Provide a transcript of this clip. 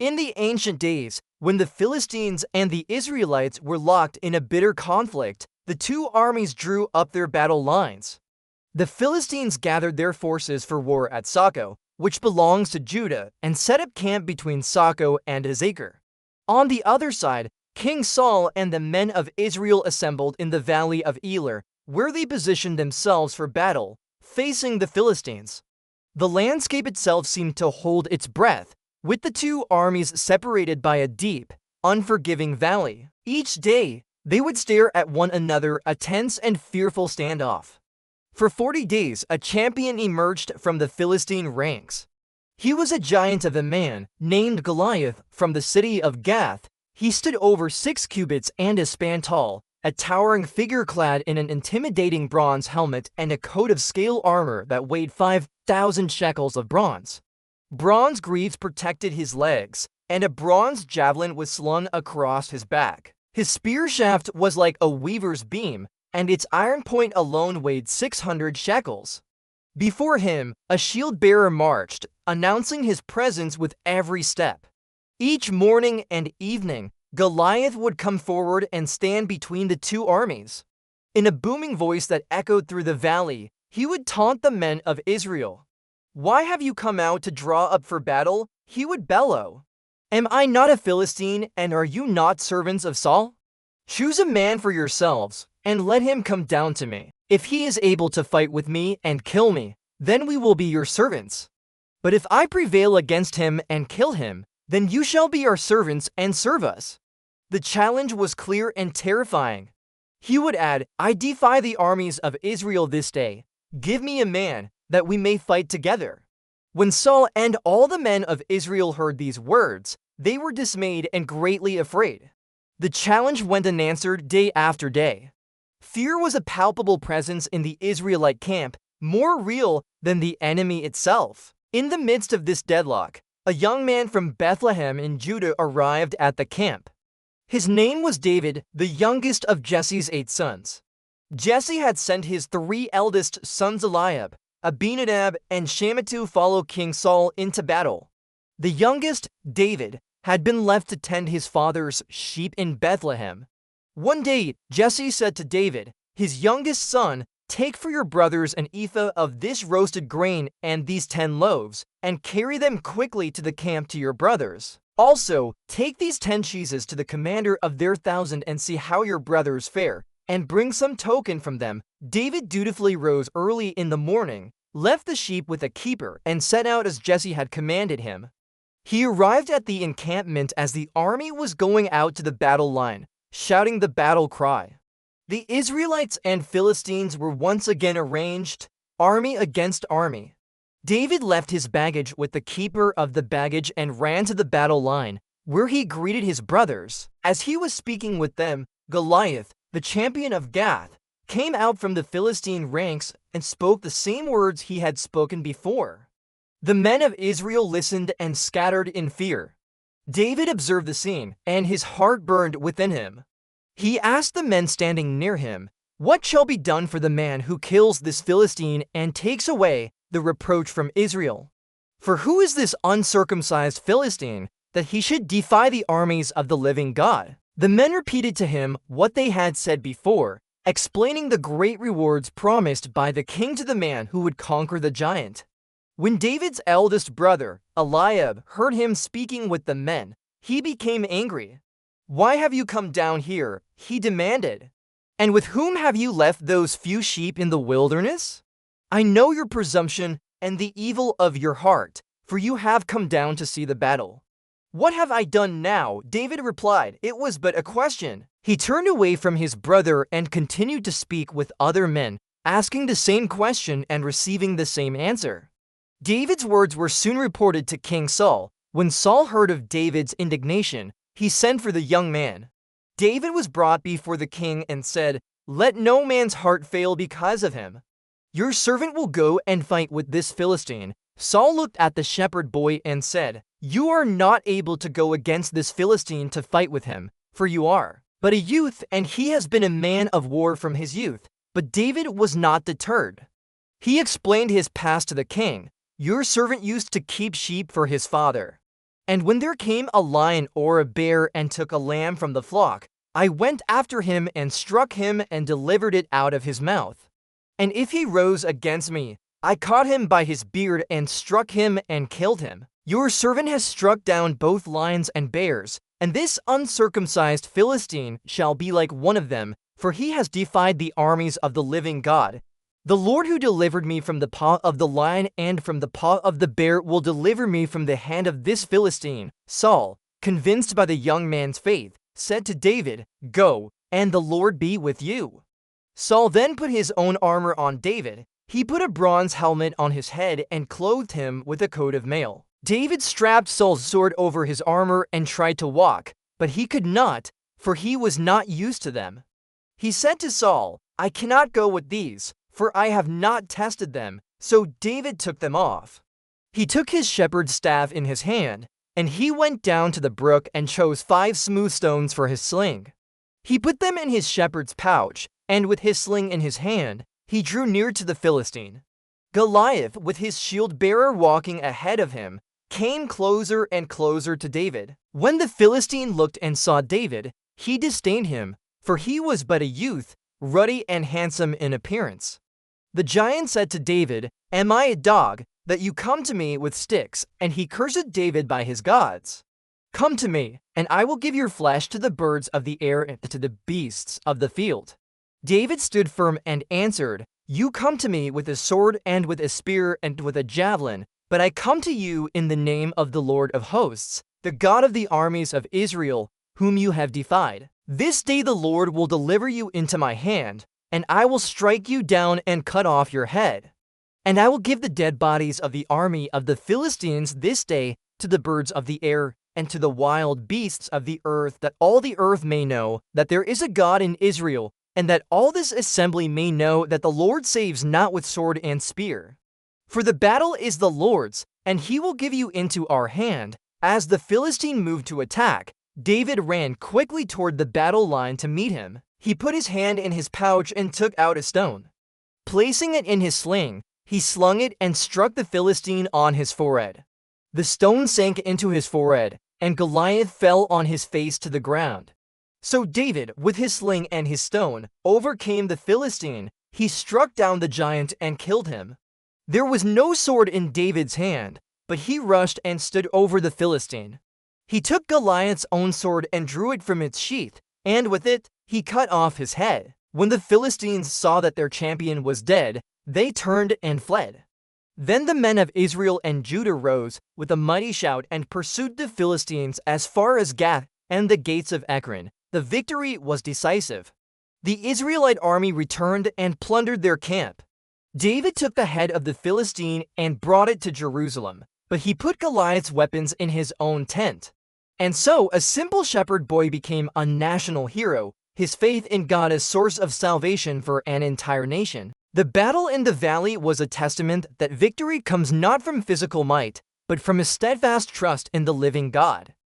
In the ancient days, when the Philistines and the Israelites were locked in a bitter conflict, the two armies drew up their battle lines. The Philistines gathered their forces for war at Socoh, which belongs to Judah, and set up camp between Socoh and Azekah. On the other side, King Saul and the men of Israel assembled in the Valley of Elah, where they positioned themselves for battle, facing the Philistines. The landscape itself seemed to hold its breath, with the two armies separated by a deep, unforgiving valley. Each day, they would stare at one another, a tense and fearful standoff. For 40 days, a champion emerged from the Philistine ranks. He was a giant of a man, named Goliath, from the city of Gath. He stood over 6 cubits and a span tall, a towering figure clad in an intimidating bronze helmet and a coat of scale armor that weighed 5,000 shekels of bronze. Bronze greaves protected his legs, and a bronze javelin was slung across his back. His spear shaft was like a weaver's beam, and its iron point alone weighed 600 shekels. Before him, a shield-bearer marched, announcing his presence with every step. Each morning and evening, Goliath would come forward and stand between the two armies. In a booming voice that echoed through the valley, he would taunt the men of Israel. "Why have you come out to draw up for battle?" he would bellow. "Am I not a Philistine, and are you not servants of Saul? Choose a man for yourselves, and let him come down to me. If he is able to fight with me and kill me, then we will be your servants. But if I prevail against him and kill him, then you shall be our servants and serve us." The challenge was clear and terrifying. He would add, "I defy the armies of Israel this day. Give me a man, that we may fight together." When Saul and all the men of Israel heard these words, they were dismayed and greatly afraid. The challenge went unanswered day after day. Fear was a palpable presence in the Israelite camp, more real than the enemy itself. In the midst of this deadlock, a young man from Bethlehem in Judah arrived at the camp. His name was David, the youngest of Jesse's 8 sons. Jesse had sent his 3 eldest sons Eliab, Abinadab, and Shammah to follow King Saul into battle. The youngest, David, had been left to tend his father's sheep in Bethlehem. One day, Jesse said to David, his youngest son, "Take for your brothers an ephah of this roasted grain and these 10 loaves, and carry them quickly to the camp to your brothers. Also, take these 10 cheeses to the commander of their 1,000 and see how your brothers fare, and bring some token from them." David dutifully rose early in the morning, left the sheep with a keeper, and set out as Jesse had commanded him. He arrived at the encampment as the army was going out to the battle line, shouting the battle cry. The Israelites and Philistines were once again arranged, army against army. David left his baggage with the keeper of the baggage and ran to the battle line, where he greeted his brothers. As he was speaking with them, Goliath, the champion of Gath, came out from the Philistine ranks and spoke the same words he had spoken before. The men of Israel listened and scattered in fear. David observed the scene, and his heart burned within him. He asked the men standing near him, "What shall be done for the man who kills this Philistine and takes away the reproach from Israel? For who is this uncircumcised Philistine, that he should defy the armies of the living God?" The men repeated to him what they had said before, explaining the great rewards promised by the king to the man who would conquer the giant. When David's eldest brother, Eliab, heard him speaking with the men, he became angry. "Why have you come down here?" he demanded. "And with whom have you left those few sheep in the wilderness? I know your presumption and the evil of your heart, for you have come down to see the battle." "What have I done now?" David replied. "It was but a question." He turned away from his brother and continued to speak with other men, asking the same question and receiving the same answer. David's words were soon reported to King Saul. When Saul heard of David's indignation, he sent for the young man. David was brought before the king and said, "Let no man's heart fail because of him. Your servant will go and fight with this Philistine." Saul looked at the shepherd boy and said, "You are not able to go against this Philistine to fight with him, for you are but a youth, and he has been a man of war from his youth." But David was not deterred. He explained his past to the king. "Your servant used to keep sheep for his father. And when there came a lion or a bear and took a lamb from the flock, I went after him and struck him and delivered it out of his mouth. And if he rose against me, I caught him by his beard and struck him and killed him. Your servant has struck down both lions and bears, and this uncircumcised Philistine shall be like one of them, for he has defied the armies of the living God. The Lord who delivered me from the paw of the lion and from the paw of the bear will deliver me from the hand of this Philistine. Saul, convinced by the young man's faith, said to David, "Go, and the Lord be with you." Saul then put his own armor on David. He put a bronze helmet on his head and clothed him with a coat of mail. David strapped Saul's sword over his armor and tried to walk, but he could not, for he was not used to them. He said to Saul, "I cannot go with these, for I have not tested them." So David took them off. He took his shepherd's staff in his hand, and he went down to the brook and chose 5 smooth stones for his sling. He put them in his shepherd's pouch, and with his sling in his hand, he drew near to the Philistine. Goliath, with his shield-bearer walking ahead of him, came closer and closer to David. When the Philistine looked and saw David, he disdained him, for he was but a youth, ruddy and handsome in appearance. The giant said to David, "Am I a dog, that you come to me with sticks?" And he cursed David by his gods. "Come to me, and I will give your flesh to the birds of the air and to the beasts of the field." David stood firm and answered, "You come to me with a sword and with a spear and with a javelin, but I come to you in the name of the Lord of hosts, the God of the armies of Israel, whom you have defied. This day the Lord will deliver you into my hand, and I will strike you down and cut off your head. And I will give the dead bodies of the army of the Philistines this day to the birds of the air and to the wild beasts of the earth, that all the earth may know that there is a God in Israel, and that all this assembly may know that the Lord saves not with sword and spear. For the battle is the Lord's, and he will give you into our hand." As the Philistine moved to attack, David ran quickly toward the battle line to meet him. He put his hand in his pouch and took out a stone. Placing it in his sling, he slung it and struck the Philistine on his forehead. The stone sank into his forehead, and Goliath fell on his face to the ground. So David, with his sling and his stone, overcame the Philistine. He struck down the giant and killed him. There was no sword in David's hand, but he rushed and stood over the Philistine. He took Goliath's own sword and drew it from its sheath, and with it, he cut off his head. When the Philistines saw that their champion was dead, they turned and fled. Then the men of Israel and Judah rose with a mighty shout and pursued the Philistines as far as Gath and the gates of Ekron. The victory was decisive. The Israelite army returned and plundered their camp. David took the head of the Philistine and brought it to Jerusalem, but he put Goliath's weapons in his own tent. And so a simple shepherd boy became a national hero, his faith in God a source of salvation for an entire nation. The battle in the valley was a testament that victory comes not from physical might, but from a steadfast trust in the living God.